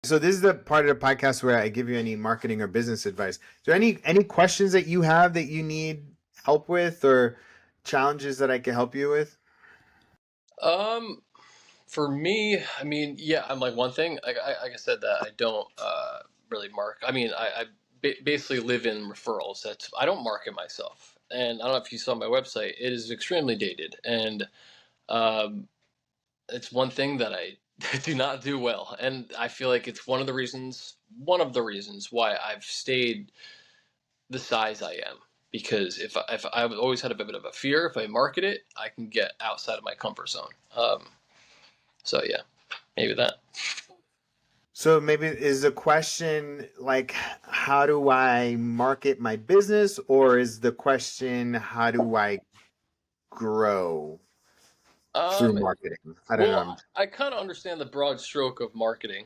So this is the part of the podcast where I give you any marketing or business advice. Is there any questions that you have that you need help with, or challenges that I can help you with? Um, for me, I mean, yeah, I'm like one thing. Like I said, that I don't really market. I mean, I basically live in referrals. That's I don't market myself, and I don't know if you saw my website. It is extremely dated, and um, it's one thing that I do not do well, and I feel like it's one of the reasons why I've stayed the size I am. Because if I've always had a bit of a fear, if I market it, I can get outside of my comfort zone. So yeah, maybe that. So maybe is the question like, how do I market my business, or is the question, how do I grow through Um, marketing? I don't well, know. I kind of understand the broad stroke of marketing.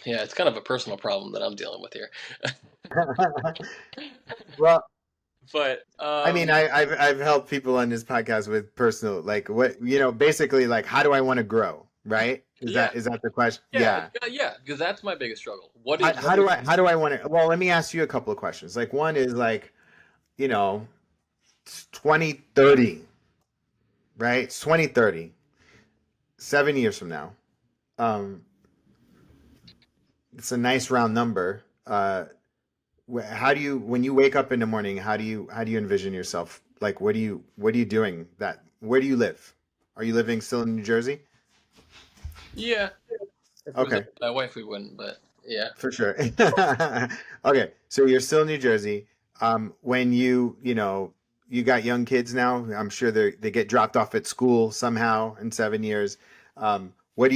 Yeah, it's kind of a personal problem that I'm dealing with here. Well, But I mean, I've helped people on this podcast with personal, like, what, basically, like, how do I want to grow, right? Is yeah, that the question? yeah, Yeah. yeah, because that's my biggest struggle. What How, is how do I how do I want to? Well, let me ask you a couple of questions. Like, one is like, you know, 2030, right? It's 2030, 7 years from now. Um, it's a nice round number. How do you, when you wake up in the morning, how do you envision yourself? Like, what are you doing? Where do you live? Are you living still in New Jersey? yeah? If it was up Okay, to my wife, we wouldn't. But yeah, for sure. Okay, so you're still in New Jersey. When you got young kids now, I'm sure they get dropped off at school somehow in 7 years. Where are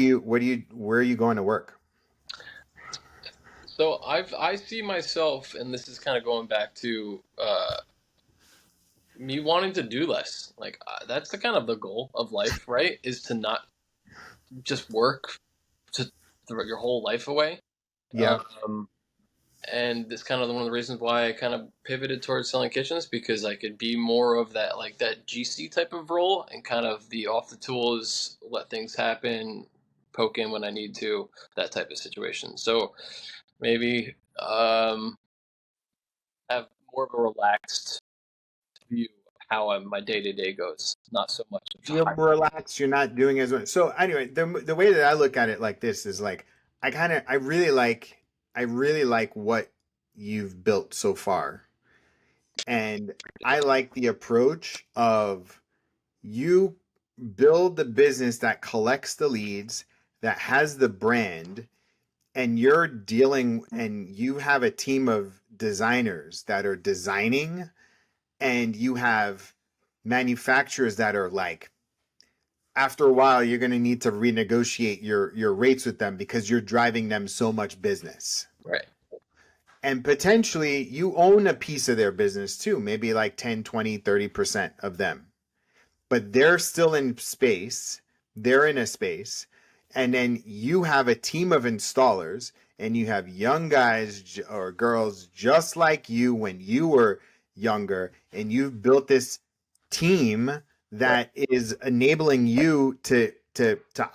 you going to work? so I see myself, and this is kind of going back to me wanting to do less. Like that's the kind of the goal of life, right? Is to not just work to throw your whole life away. Yeah. Um, and it's kind of one of the reasons why I kind of pivoted towards selling kitchens because I could be more of that like that GC type of role and kind of the off the tools, let things happen, poke in when I need to, that type of situation. So maybe have more of a relaxed view of how my day to day goes, not so much of the You're high. relaxed. You're not doing as much. So anyway, the way that I look at it like this is like, I really like what you've built so far, and I like the approach of, you build the business that collects the leads, that has the brand, and you have a team of designers that are designing, and you have manufacturers that are like, after a while you're going to need to renegotiate your rates with them because you're driving them so much business, Right. and potentially you own a piece of their business too, maybe like 10, 20, 30% of them, but they're still in space, they're in a space, and then you have a team of installers, and you have young guys or girls just like you when you were younger, and you've built this team Right. that is enabling you to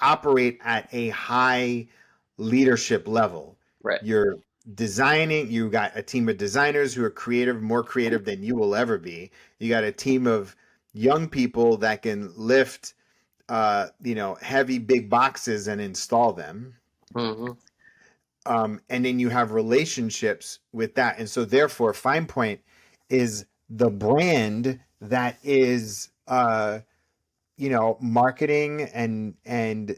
operate at a high leadership level. Right. You're designing, you got a team of designers who are creative, more creative than you will ever be. You got a team of young people that can lift heavy big boxes and install them. Mm-hmm. And then you have relationships with that. And so therefore Fine Point is the brand that is marketing and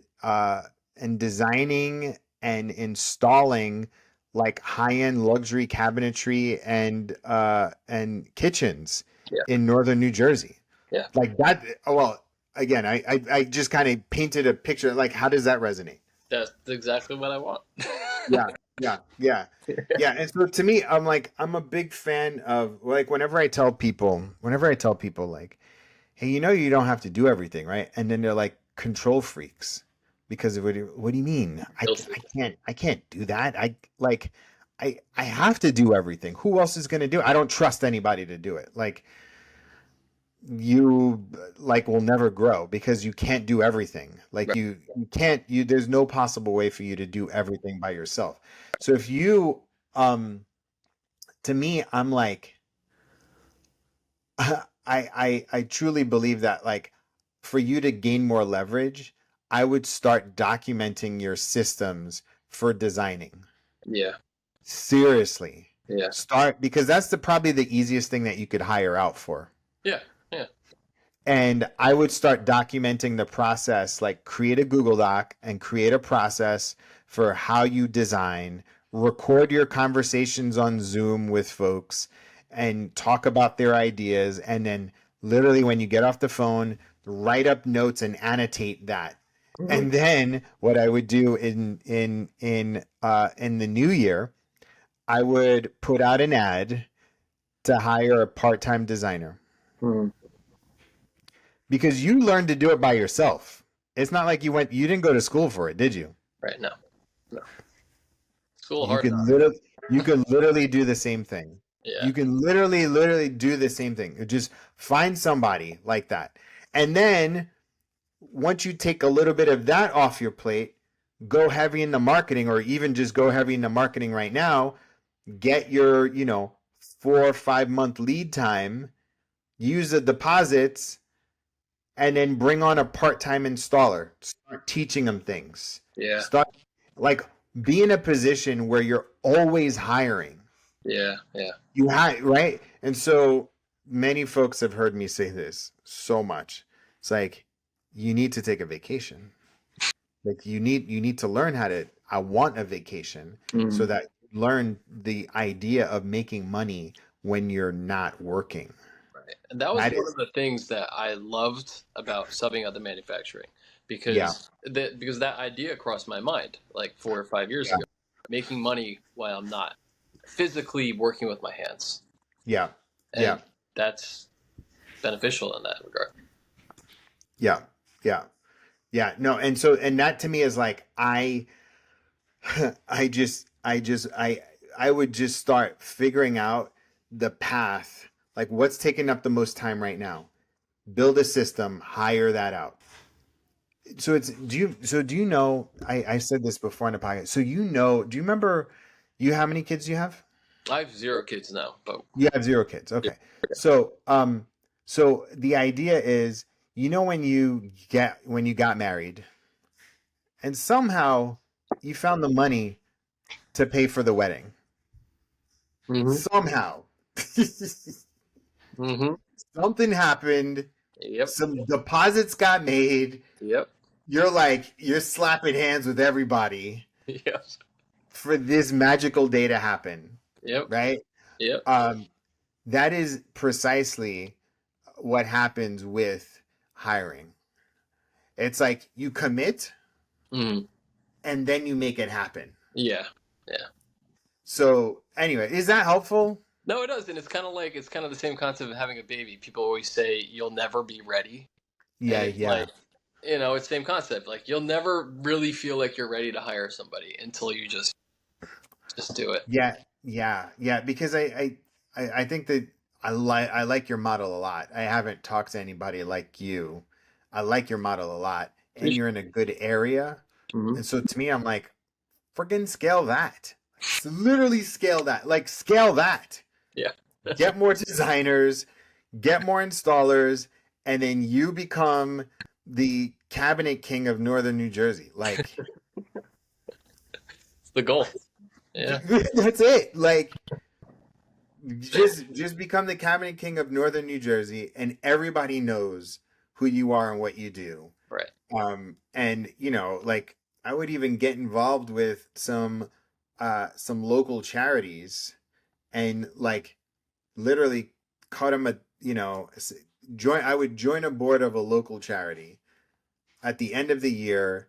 designing and installing like high-end luxury cabinetry and kitchens Yeah. in northern New Jersey. Yeah. Like that. Well, again, I just kind of painted a picture. Like, how does that resonate? That's exactly what I want. Yeah, yeah, yeah, yeah. And so to me, I'm a big fan of, like, whenever I tell people like, hey, you don't have to do everything, right? And then they're like control freaks because of what do you mean? I can't do that. I have to do everything. Who else is going to do it? I don't trust anybody to do it. Like, you like will never grow because you can't do everything. Like Right. you can't you there's no possible way for you to do everything by yourself. So if you to me I'm like I truly believe that like for you to gain more leverage, I would start documenting your systems for designing. Yeah. Seriously. Yeah. Start because that's probably the easiest thing that you could hire out for. Yeah. Yeah. And I would start documenting the process, like create a Google Doc and create a process for how you design, record your conversations on Zoom with folks and talk about their ideas. And then literally when you get off the phone, write up notes and annotate that. Hmm. And then what I would do in the new year, I would put out an ad to hire a part-time designer Hmm. because you learned to do it by yourself. It's not like you didn't go to school for it, did you? Right. No. No. School You hard can enough. literally do the same thing. Yeah. You can literally do the same thing. Just find somebody like that. And then once you take a little bit of that off your plate, go heavy in the marketing or even just go heavy in the marketing right now, get your, 4 or 5 month lead time, use the deposits and then bring on a part-time installer. Start teaching them things. Yeah. Start like be in a position where you're always hiring. Yeah. Yeah. You have right? And so many folks have heard me say this so much. It's like you need to take a vacation. Like you need to learn how to I want a vacation so Mm. that you learn the idea of making money when you're not working. Right. And that was That one of is the things that I loved about subbing out the manufacturing yeah. because that idea crossed my mind like 4 or 5 years Yeah. ago, making money while I'm not physically working with my hands. Yeah. Yeah. And that's beneficial in that regard. Yeah. Yeah. Yeah, no, and so and that to me is like I would just start figuring out the path, like what's taking up the most time right now. Build a system, hire that out. So do you know I said this before in the podcast. So do you remember you how many kids you have? I have 0 kids now, but You have zero kids. yeah. Okay. So the idea is when you got married and somehow you found the money to pay for the wedding. Hmm. Somehow. Hmm. Something happened, Yep. some deposits got made. Yep. You're slapping hands with everybody Yep. for this magical day to happen, Yep. right? Yep. Um, that is precisely what happens with hiring. It's like you commit Hmm. and then you make it happen. Yeah. Yeah. So anyway, is that helpful? No, it does, and it's kind of the same concept of having a baby. People always say you'll never be ready, and Yeah, it's yeah. like, it's the same concept. Like you'll never really feel like you're ready to hire somebody until you just do it. Yeah, yeah. Because I think that I like your model a lot. I haven't talked to anybody like you. I like your model a lot, and Appreciate you're in a good area. it. Hmm. And so to me, I'm like, friggin' scale that. Literally scale that. Like scale that. Yeah. Get more designers, get more installers, and then you become the cabinet king of Northern New Jersey. Like It's the goal. Yeah. that's it. Like just become the cabinet king of Northern New Jersey, and everybody knows who you are and what you do. Right. And like I would even get involved with some local charities and like literally cut them join. I would join a board of a local charity at the end of the year.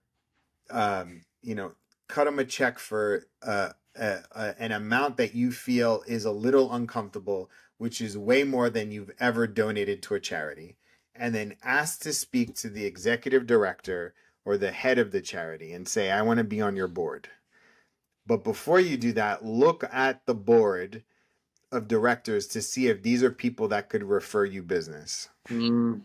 Um, you know, cut them a check for an amount that you feel is a little uncomfortable, which is way more than you've ever donated to a charity, and then ask to speak to the executive director or the head of the charity and say, I want to be on your board. But before you do that, look at the board of directors to see if these are people that could refer you business. Mm,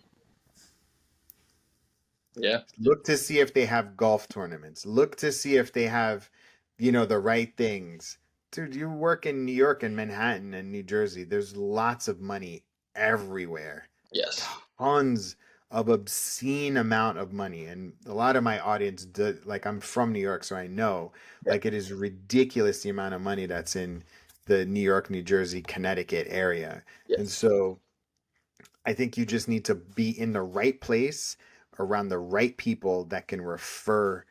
yeah. Look to see if they have golf tournaments. Look to see if they have, the right things. Dude, you work in New York and Manhattan and New Jersey. There's lots of money everywhere. Yes. Tons of obscene amount of money. And a lot of my audience like I'm from New York, so I know Yeah. like it is ridiculous the amount of money that's in the New York, New Jersey, Connecticut area. And Yes. so I think you just need to be in the right place around the right people that can refer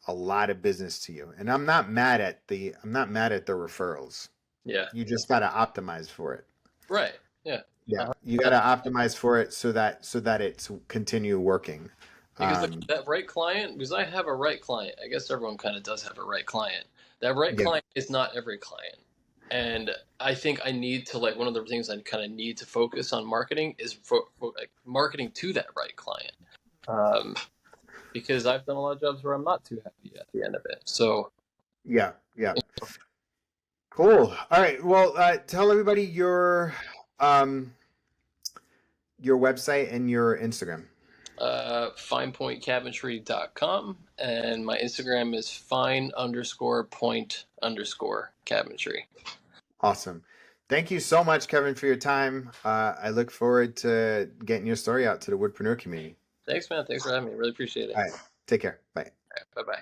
a lot of business to you. And I'm not mad at the referrals. Yeah. You just got to optimize for it. Right. Yeah. Yeah, you got 100%. to optimize for it so that it's continue working. Because like, Um, that right client, because I have a right client. I guess everyone kind of does have a right client. That right yeah, client is not every client. And I think I need to like one of the things I kind of need to focus on marketing is for like marketing to that right client. Um, because I've done a lot of jobs where I'm not too happy at the end of it. So yeah, yeah. Cool. All right. Well, tell everybody um your website and your Instagram. finepointcabinetry.com, and my Instagram is fine_point_cabinetry. Awesome. Thank you so much, Kevin, for your time. I look forward to getting your story out to the Woodpreneur community. Thanks, man. Thanks for having me. Really appreciate it. All right. Take care. Bye. Bye bye.